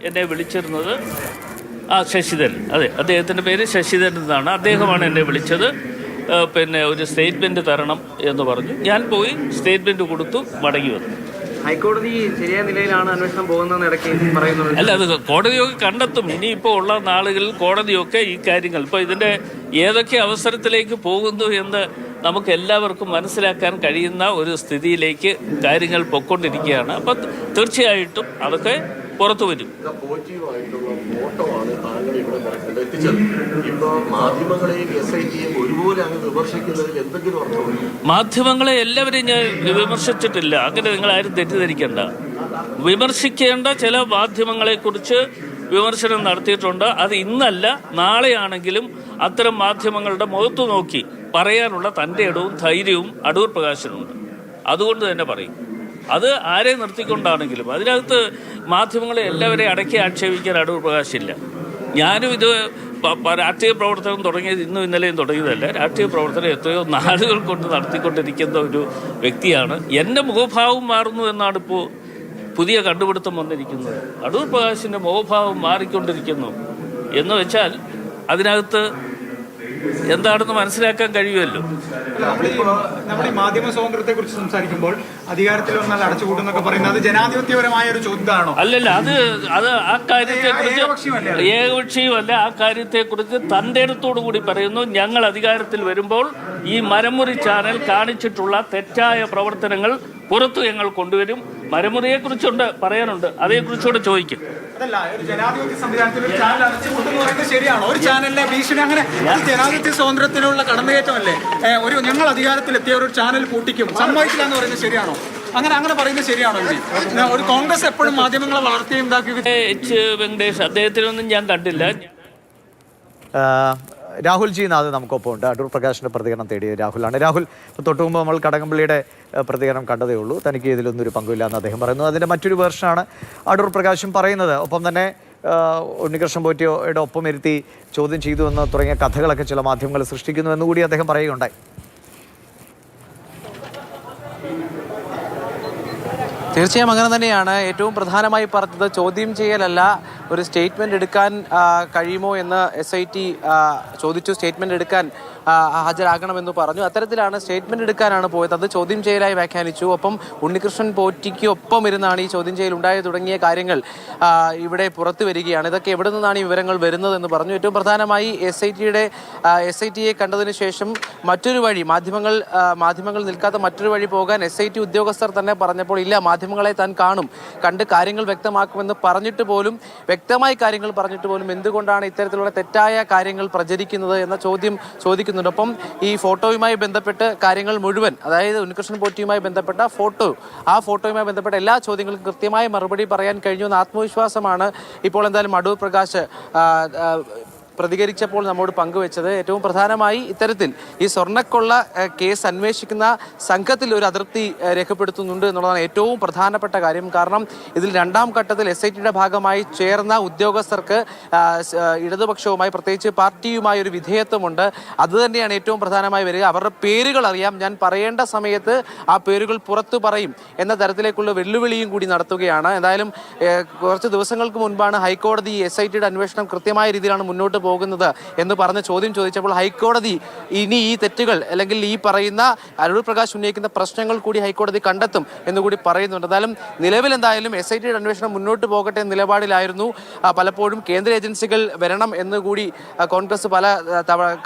എന്നെ വിളിച്ചിരുന്നത് ശശിധരൻ, അതെ, അദ്ദേഹത്തിൻ്റെ പേര് ശശിധരൻ എന്നാണ്. അദ്ദേഹമാണ് എന്നെ വിളിച്ചത്. പിന്നെ ഒരു സ്റ്റേറ്റ്മെൻറ്റ് തരണം എന്ന് പറഞ്ഞു. ഞാൻ പോയി സ്റ്റേറ്റ്മെൻറ്റ് കൊടുത്തു, മടങ്ങി വന്നു. ഹൈക്കോടതി ശരിയായ നിലയിലാണ് അന്വേഷണം പോകുന്നതെന്ന് ഇടയ്ക്ക് പറയുന്നത്. അല്ല, അത് കോടതിയൊക്കെ കണ്ടെത്തും. ഇനിയിപ്പോൾ ഉള്ള നാളുകളിൽ കോടതിയൊക്കെ ഈ കാര്യങ്ങൾ ഇപ്പോൾ ഇതിൻ്റെ ഏതൊക്കെ അവസരത്തിലേക്ക് പോകുന്നു എന്ന് നമുക്ക് എല്ലാവർക്കും മനസ്സിലാക്കാൻ കഴിയുന്ന ഒരു സ്ഥിതിയിലേക്ക് കാര്യങ്ങൾ പൊയ്ക്കൊണ്ടിരിക്കുകയാണ്. അപ്പം തീർച്ചയായിട്ടും അതൊക്കെ പുറത്തു വരും. മാധ്യമങ്ങളെ എല്ലാവരെയും ഞാൻ വിമർശിച്ചിട്ടില്ല. അങ്ങനെ നിങ്ങളാരും തെറ്റിദ്ധരിക്കേണ്ട. വിമർശിക്കേണ്ട ചില മാധ്യമങ്ങളെക്കുറിച്ച് വിമർശനം നടത്തിയിട്ടുണ്ട്. അത് ഇന്നല്ല, നാളെയാണെങ്കിലും അത്തരം മാധ്യമങ്ങളുടെ മുഖത്തു നോക്കി പറയാനുള്ള തൻ്റെ ഇടവും ധൈര്യവും അടൂർ പ്രകാശനുണ്ട്. അതുകൊണ്ട് തന്നെ പറയും. അത് ആരെ നിർത്തിക്കൊണ്ടാണെങ്കിലും അതിനകത്ത് മാധ്യമങ്ങളെ എല്ലാവരെയും അടക്കി ആക്ഷേപിക്കാൻ അടൂർ പ്രകാശില്ല. ഞാനും ഇത് രാഷ്ട്രീയ പ്രവർത്തനം തുടങ്ങിയത് ഇന്നും ഇന്നലെയും തുടങ്ങിയതല്ല. രാഷ്ട്രീയ പ്രവർത്തനം എത്രയോ നാളുകൾ കൊണ്ട് നടത്തിക്കൊണ്ടിരിക്കുന്ന ഒരു വ്യക്തിയാണ്. എൻ്റെ മുഖഭാവം മാറുന്നു എന്നാണ് ഇപ്പോൾ പുതിയ കണ്ടുപിടുത്തം വന്നിരിക്കുന്നത്. അടൂർ പ്രകാശിൻ്റെ മുഖഭാവം മാറിക്കൊണ്ടിരിക്കുന്നു എന്ന് വെച്ചാൽ അതിനകത്ത് എന്താണെന്ന് മനസ്സിലാക്കാൻ കഴിയുമല്ലോ. നമ്മൾ ഈ മാധ്യമ സ്വാതന്ത്ര്യത്തെ കുറിച്ച് സംസാരിക്കുമ്പോൾ അധികാരത്തിൽ വന്നാൽ അടച്ചുകൂട്ടുന്നൊക്കെ പറയുന്നത് ജനാധിപത്യപരമായ ഒരു ചോദ്യമാണോ? അല്ലല്ല, അത് ആ കാര്യത്തെക്കുറിച്ച് ഏകപക്ഷീയമല്ല. ആ കാര്യത്തെക്കുറിച്ച് തൻ്റെ അടുത്തോടു കൂടി പറയുന്നു. ഞങ്ങൾ അധികാരത്തിൽ വരുമ്പോൾ ഈ മരമുറി ചാനൽ കാണിച്ചിട്ടുള്ള തെറ്റായ പ്രവർത്തനങ്ങൾ പുറത്തു ഞങ്ങൾ കൊണ്ടുവരും. മരമുറിയെക്കുറിച്ചുണ്ട് പറയാനുണ്ട്, അതേക്കുറിച്ചുകൂടെ ചോദിക്കും. അതല്ല, ഒരു ജനാധിപത്യ സംവിധാനത്തിൽ ഒരു ചാനൽ അടച്ചുകൂട്ടുന്നു പറയുന്നത് ശരിയാണോ? ഒരു ചാനലിലെ ഭീഷണി അങ്ങനെ ജനാധിപത്യ സ്വാതന്ത്ര്യത്തിനുള്ള കടന്നുകയറ്റമല്ലേ? ഞങ്ങൾ അധികാരത്തിലെത്തിയ ഒരു ചാനൽ പൂട്ടിക്കും സമ്മതിക്കില്ല എന്ന് പറയുന്നത് ശരിയാണോ? അങ്ങനെ പറയുന്നത് ശരിയാണോ? ഒരു കോൺഗ്രസ് എപ്പോഴും മാധ്യമങ്ങളെ വളർത്തിയും എച്ച് വെങ്കടേഷ് അദ്ദേഹത്തിനൊന്നും ഞാൻ കണ്ടില്ല. രാഹുൽ ജി നാഥ് നമുക്കൊപ്പം ഉണ്ട്. അടൂർ പ്രകാശിൻ്റെ പ്രതികരണം തേടിയത് രാഹുലാണ്. രാഹുൽ, തൊട്ടു മുമ്പ് നമ്മൾ കടകംപള്ളിയുടെ പ്രതികരണം കണ്ടതേ ഉള്ളൂ. തനിക്ക് ഇതിലൊന്നും ഒരു പങ്കുമില്ല എന്ന് അദ്ദേഹം പറയുന്നു. അതിൻ്റെ മറ്റൊരു വേർഷനാണ് അടൂർ പ്രകാശും പറയുന്നത്. ഒപ്പം തന്നെ ഉണ്ണികൃഷ്ണൻ പോറ്റിയുടെ ഒപ്പം ഇരുത്തി ചോദ്യം ചെയ്തു എന്ന് തുടങ്ങിയ കഥകളൊക്കെ ചില മാധ്യമങ്ങൾ സൃഷ്ടിക്കുന്നു എന്നുകൂടി അദ്ദേഹം പറയുകയുണ്ടായി. തീർച്ചയായും അങ്ങനെ തന്നെയാണ്. ഏറ്റവും പ്രധാനമായി പറഞ്ഞത് ചോദ്യം ചെയ്യലല്ല, ഒരു സ്റ്റേറ്റ്മെൻറ്റ് എടുക്കാൻ കഴിയുമോ എന്ന് SIT ചോദിച്ചു. സ്റ്റേറ്റ്മെൻറ്റ് എടുക്കാൻ ഹാജരാകണമെന്ന് പറഞ്ഞു. അത്തരത്തിലാണ് സ്റ്റേറ്റ്മെൻറ്റ് എടുക്കാനാണ് പോയത്. അത് ചോദ്യം ചെയ്യലായി വ്യാഖ്യാനിച്ചു. ഒപ്പം ഉണ്ണികൃഷ്ണൻ പോറ്റിക്ക് ഒപ്പം ഇരുന്നാണ് ഈ ചോദ്യം ചെയ്യൽ ഉണ്ടായത് തുടങ്ങിയ കാര്യങ്ങൾ ഇവിടെ പുറത്തു വരികയാണ്. ഇതൊക്കെ എവിടെ നിന്നാണ് ഈ വിവരങ്ങൾ വരുന്നതെന്ന് പറഞ്ഞു. ഏറ്റവും പ്രധാനമായി SITയെ കണ്ടതിന് ശേഷം മറ്റൊരു വഴി മാധ്യമങ്ങൾ നിൽക്കാത്ത മറ്റൊരു വഴി പോകാൻ SIT ഉദ്യോഗസ്ഥർ തന്നെ പറഞ്ഞപ്പോൾ ഇല്ല, മാധ്യമങ്ങളെ താൻ കണ്ട് കാര്യങ്ങൾ വ്യക്തമാക്കുമെന്ന് പറഞ്ഞിട്ട് പോലും, വ്യക്തമായി കാര്യങ്ങൾ പറഞ്ഞിട്ട് പോലും എന്തുകൊണ്ടാണ് ഇത്തരത്തിലുള്ള തെറ്റായ കാര്യങ്ങൾ പ്രചരിക്കുന്നത് എന്ന ചോദ്യം ചോദിക്കുന്നുണ്ട്. ഒപ്പം ഈ ഫോട്ടോയുമായി ബന്ധപ്പെട്ട് കാര്യങ്ങൾ മുഴുവൻ, അതായത് ഉണ്ണികൃഷ്ണൻ പോറ്റിയുമായി ബന്ധപ്പെട്ട ഫോട്ടോയുമായി ബന്ധപ്പെട്ട എല്ലാ ചോദ്യങ്ങൾക്കും കൃത്യമായ മറുപടി പറയാൻ കഴിഞ്ഞു എന്ന ആത്മവിശ്വാസമാണ് ഇപ്പോൾ എന്തായാലും അടൂർ പ്രകാശ് പ്രതികരിച്ചപ്പോൾ നമ്മോട് പങ്കുവെച്ചത്. ഏറ്റവും പ്രധാനമായി ഇത്തരത്തിൽ ഈ സ്വർണ്ണക്കൊള്ള കേസ് അന്വേഷിക്കുന്ന സംഘത്തിൽ ഒരു അതൃപ്തി രേഖപ്പെടുത്തുന്നുണ്ട് എന്നുള്ളതാണ് ഏറ്റവും പ്രധാനപ്പെട്ട കാര്യം. കാരണം ഇതിൽ രണ്ടാം ഘട്ടത്തിൽ SITയുടെ ഭാഗമായി ചേർന്ന ഉദ്യോഗസ്ഥർക്ക് ഇടതുപക്ഷവുമായി, പ്രത്യേകിച്ച് പാർട്ടിയുമായി ഒരു വിധേയത്വമുണ്ട്. അതുതന്നെയാണ് ഏറ്റവും പ്രധാനമായി വരിക. അവരുടെ പേരുകൾ അറിയാം, ഞാൻ പറയേണ്ട സമയത്ത് ആ പേരുകൾ പുറത്തു പറയും എന്ന തരത്തിലേക്കുള്ള വെല്ലുവിളിയും കൂടി നടത്തുകയാണ്. എന്തായാലും കുറച്ച് ദിവസങ്ങൾക്ക് മുൻപാണ് ഹൈക്കോടതി SITയുടെ അന്വേഷണം കൃത്യമായ രീതിയിലാണ് മുന്നോട്ട് പോകുന്നത് എന്ന് പറഞ്ഞ് ചോദ്യം ചോദിച്ചപ്പോൾ ഹൈക്കോടതി ഇനി ഈ തെറ്റുകൾ അല്ലെങ്കിൽ ഈ പറയുന്ന അടൂർ പ്രകാശ് ഉന്നയിക്കുന്ന പ്രശ്നങ്ങൾ കൂടി ഹൈക്കോടതി കണ്ടെത്തും എന്നുകൂടി പറയുന്നുണ്ട്. എന്തായാലും SITയുടെ അന്വേഷണം മുന്നോട്ട് പോകട്ടെ എന്ന നിലപാടിലായിരുന്നു. പലപ്പോഴും കേന്ദ്ര ഏജൻസികൾ വരണം എന്നുകൂടി കോൺഗ്രസ് പല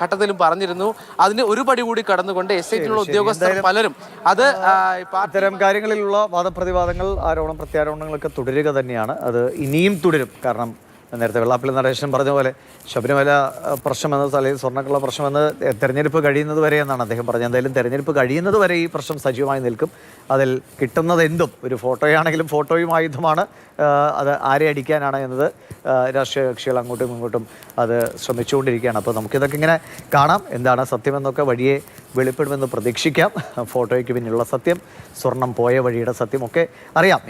ഘട്ടത്തിലും പറഞ്ഞിരുന്നു. അതിന് ഒരു പടി കൂടി കടന്നുകൊണ്ട് SITയിലുള്ള ഉദ്യോഗസ്ഥർ പലരും അത് ഇത്തരം കാര്യങ്ങളിലുള്ള വാദപ്രതിവാദങ്ങൾ, ആരോപണം പ്രത്യാരോപണങ്ങളൊക്കെ തുടരുക തന്നെയാണ്. അത് ഇനിയും തുടരും. കാരണം നേരത്തെ വെള്ളാപ്പള്ളി നടേശൻ പറഞ്ഞ പോലെ ശബരിമല പ്രശ്നമെന്നത്, അല്ലെങ്കിൽ സ്വർണ്ണക്കുള്ള പ്രശ്നമെന്ന് തെരഞ്ഞെടുപ്പ് കഴിയുന്നത് വരെ എന്നാണ് അദ്ദേഹം പറഞ്ഞത്. എന്തായാലും തെരഞ്ഞെടുപ്പ് കഴിയുന്നത് വരെ ഈ പ്രശ്നം സജീവമായി നിൽക്കും. അതിൽ കിട്ടുന്നത് എന്തും, ഒരു ഫോട്ടോയാണെങ്കിലും ഫോട്ടോയും ആയുധമാണ്. അത് ആരെ അടിക്കാനാണ് എന്നത് രാഷ്ട്രീയ കക്ഷികൾ അങ്ങോട്ടും ഇങ്ങോട്ടും അത് ശ്രമിച്ചുകൊണ്ടിരിക്കുകയാണ്. അപ്പോൾ നമുക്കിതൊക്കെ ഇങ്ങനെ കാണാം. എന്താണ് സത്യമെന്നൊക്കെ വഴിയെ വെളിപ്പെടുമെന്ന് പ്രതീക്ഷിക്കാം. ഫോട്ടോയ്ക്ക് പിന്നിലുള്ള സത്യം, സ്വർണം പോയ വഴിയുടെ സത്യമൊക്കെ അറിയാം.